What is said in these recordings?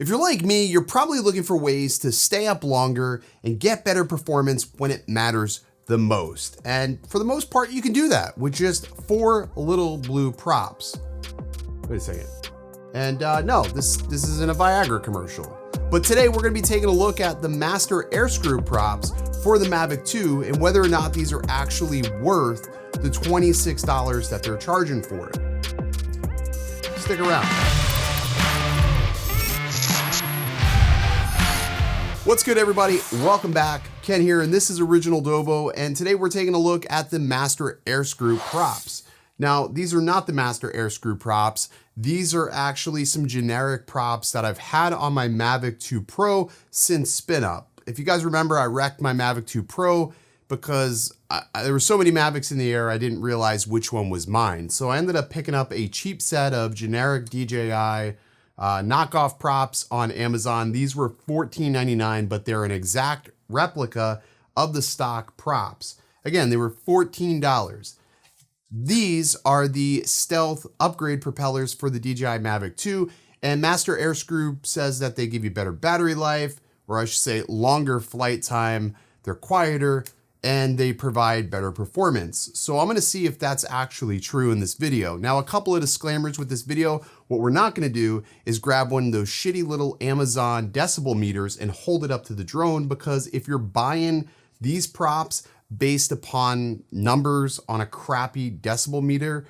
If you're like me, you're probably looking for ways to stay up longer and get better performance when it matters the most. And for the most part, you can do that with just 4 little blue props. Wait a second. And no, this isn't a Viagra commercial. But today we're gonna be taking a look at the master Airscrew props for the Mavic 2 and whether or not these are actually worth the $26 that they're charging for it. Stick around. What's good, everybody? Welcome back. Ken here, and this is Original Dobo, and today we're taking a look at the master Airscrew props. Now, these are not the master Airscrew props. These are actually some generic props that I've had on my Mavic 2 Pro since spin up. If you guys remember, I wrecked my Mavic 2 Pro because there were so many Mavics in the air, I didn't realize which one was mine. So I ended up picking up a cheap set of generic DJI knockoff props on Amazon. These were $14.99, but they're an exact replica of the stock props. Again, they were $14. These are the stealth upgrade propellers for the DJI Mavic 2, and Master Airscrew says that they give you better battery life, or I should say longer flight time, they're quieter, and they provide better performance. So I'm gonna see if that's actually true in this video. Now, a couple of disclaimers with this video. What we're not gonna do is grab one of those shitty little Amazon decibel meters and hold it up to the drone, because if you're buying these props based upon numbers on a crappy decibel meter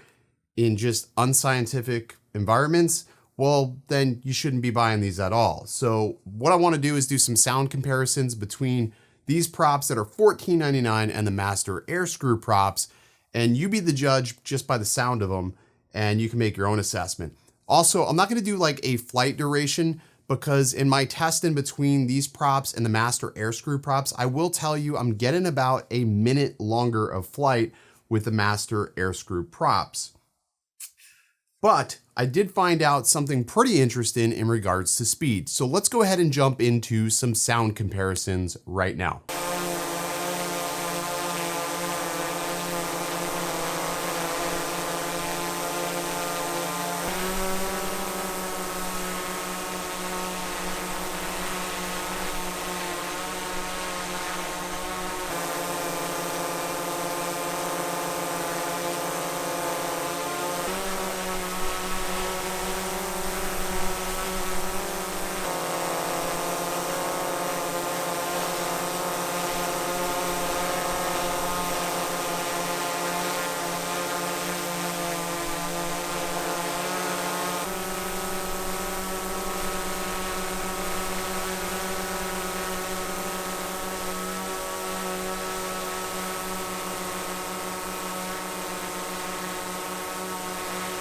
in just unscientific environments, well, then you shouldn't be buying these at all. So what I wanna do is do some sound comparisons between these props that are $14.99 and the master Airscrew props, and you be the judge just by the sound of them, and you can make your own assessment. Also, I'm not gonna do like a flight duration, because in my test in between these props and the master Airscrew props, I will tell you I'm getting about a minute longer of flight with the master Airscrew props. But I did find out something pretty interesting in regards to speed. So let's go ahead and jump into some sound comparisons right now.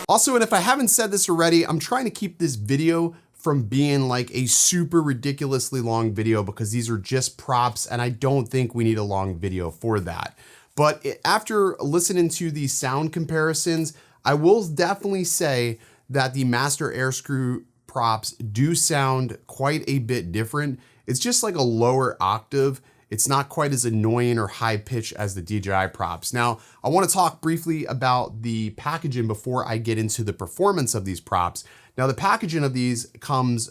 Also, and if I haven't said this already, I'm trying to keep this video from being like a super ridiculously long video, because these are just props and I don't think we need a long video for that. But after listening to these sound comparisons, I will definitely say that the master Airscrew props do sound quite a bit different. It's just like a lower octave. It's not quite as annoying or high pitched as the DJI props. Now, I want to talk briefly about the packaging before I get into the performance of these props. Now, the packaging of these comes,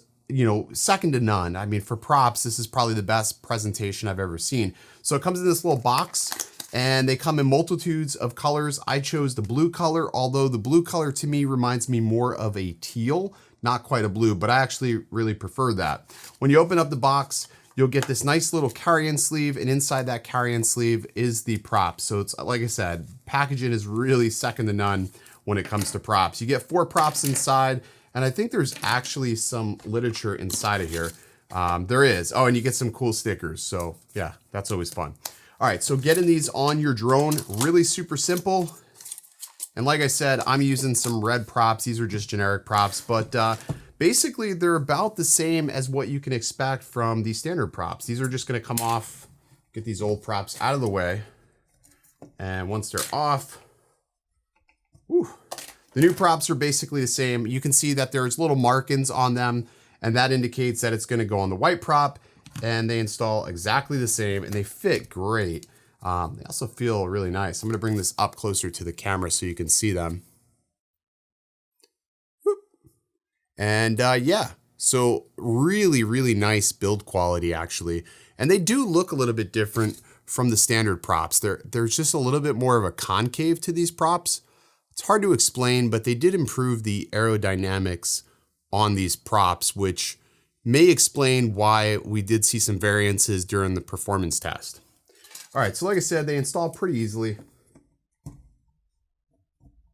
second to none. I mean, for props, this is probably the best presentation I've ever seen. So it comes in this little box, and they come in multitudes of colors. I chose the blue color, although the blue color to me reminds me more of a teal, not quite a blue, but I actually really prefer that. When you open up the box, you'll get this nice little carry-in sleeve, and inside that carry-in sleeve is the prop. So it's, like I said, packaging is really second to none when it comes to props. You get 4 props inside, and I think there's actually some literature inside of here. There is. Oh, and you get some cool stickers. So yeah, that's always fun. All right, so getting these on your drone, really super simple. And like I said, I'm using some red props. These are just generic props, but basically they're about the same as what you can expect from the standard props. These are just gonna come off, get these old props out of the way. And once they're off, whew, the new props are basically the same. You can see that there's little markings on them, and that indicates that it's gonna go on the white prop, and they install exactly the same, and they fit great. They also feel really nice. I'm gonna bring this up closer to the camera so you can see them. Whoop. And yeah, So really, really nice build quality actually. And they do look a little bit different from the standard props. There's just a little bit more of a concave to these props. It's hard to explain, but they did improve the aerodynamics on these props, which may explain why we did see some variances during the performance test. All right, so like I said, they install pretty easily.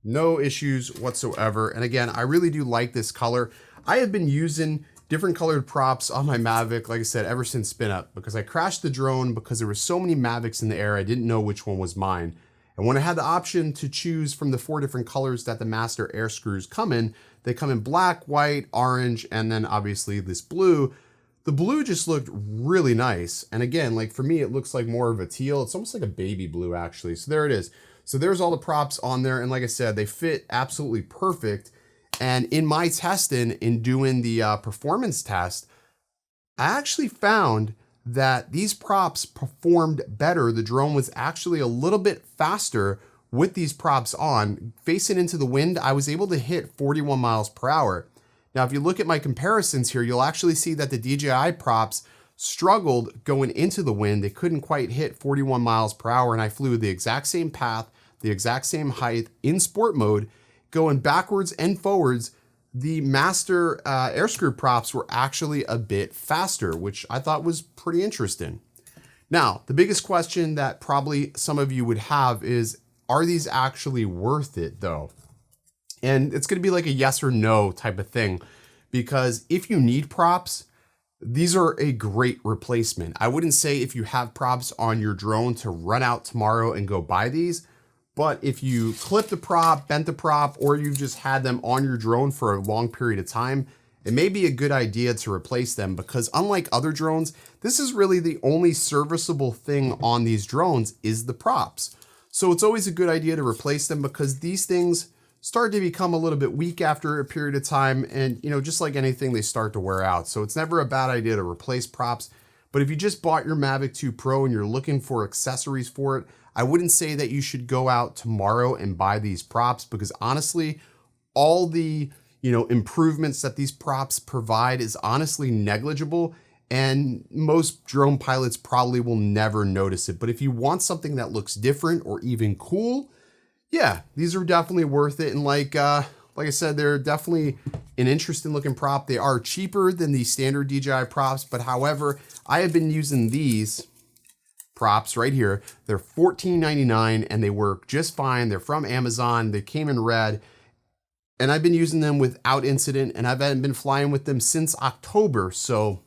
No issues whatsoever. And again, I really do like this color. I have been using different colored props on my Mavic, like I said, ever since spin up, because I crashed the drone because there were so many Mavics in the air, I didn't know which one was mine. And when I had the option to choose from the 4 different colors that the Master Air Screws come in, they come in black, white, orange, and then obviously this blue. The blue just looked really nice. And again, like for me, it looks like more of a teal. It's almost like a baby blue actually. So there it is. So there's all the props on there. And like I said, they fit absolutely perfect. And in my testing, in doing the performance test, I actually found that these props performed better. The drone was actually a little bit faster with these props on. Facing into the wind, I was able to hit 41 miles per hour. Now, if you look at my comparisons here, you'll actually see that the DJI props struggled going into the wind. They couldn't quite hit 41 miles per hour, and I flew the exact same path, the exact same height in sport mode, going backwards and forwards. The Master Airscrew props were actually a bit faster, which I thought was pretty interesting. Now, the biggest question that probably some of you would have is, are these actually worth it though? And it's gonna be like a yes or no type of thing, because if you need props, these are a great replacement. I wouldn't say if you have props on your drone to run out tomorrow and go buy these, but if you clip the prop, bent the prop, or you've just had them on your drone for a long period of time, it may be a good idea to replace them, because unlike other drones, this is really the only serviceable thing on these drones is the props. So it's always a good idea to replace them, because these things start to become a little bit weak after a period of time, and just like anything, they start to wear out. So it's never a bad idea to replace props. But if you just bought your Mavic 2 Pro and you're looking for accessories for it, I wouldn't say that you should go out tomorrow and buy these props, because honestly, all the improvements that these props provide is honestly negligible, and most drone pilots probably will never notice it. But if you want something that looks different or even cool, yeah, these are definitely worth it. And like I said, they're definitely an interesting looking prop. They are cheaper than the standard DJI props, but however, I have been using these props right here. They're $14.99 and they work just fine. They're from Amazon. They came in red, and I've been using them without incident, and I've been flying with them since October. So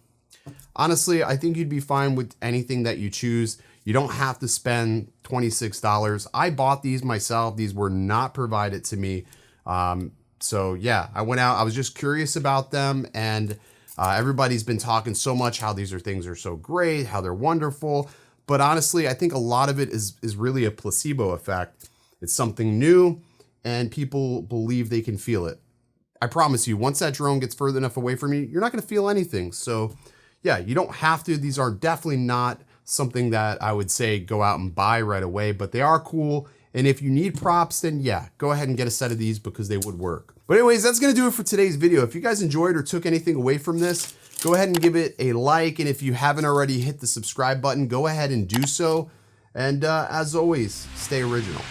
honestly, I think you'd be fine with anything that you choose. You don't have to spend $26. I bought these myself. These were not provided to me. So yeah, I went out, I was just curious about them, and everybody's been talking so much how these things are so great, how they're wonderful. But honestly, I think a lot of it is really a placebo effect. It's something new and people believe they can feel it. I promise you, once that drone gets further enough away from you, you're not gonna feel anything. So yeah, you don't have to. These are definitely not something that I would say go out and buy right away, but they are cool. And if you need props, then yeah, go ahead and get a set of these, because they would work. But anyways, that's gonna do it for today's video. If you guys enjoyed or took anything away from this, go ahead and give it a like. And if you haven't already hit the subscribe button, go ahead and do so. And as always, stay original.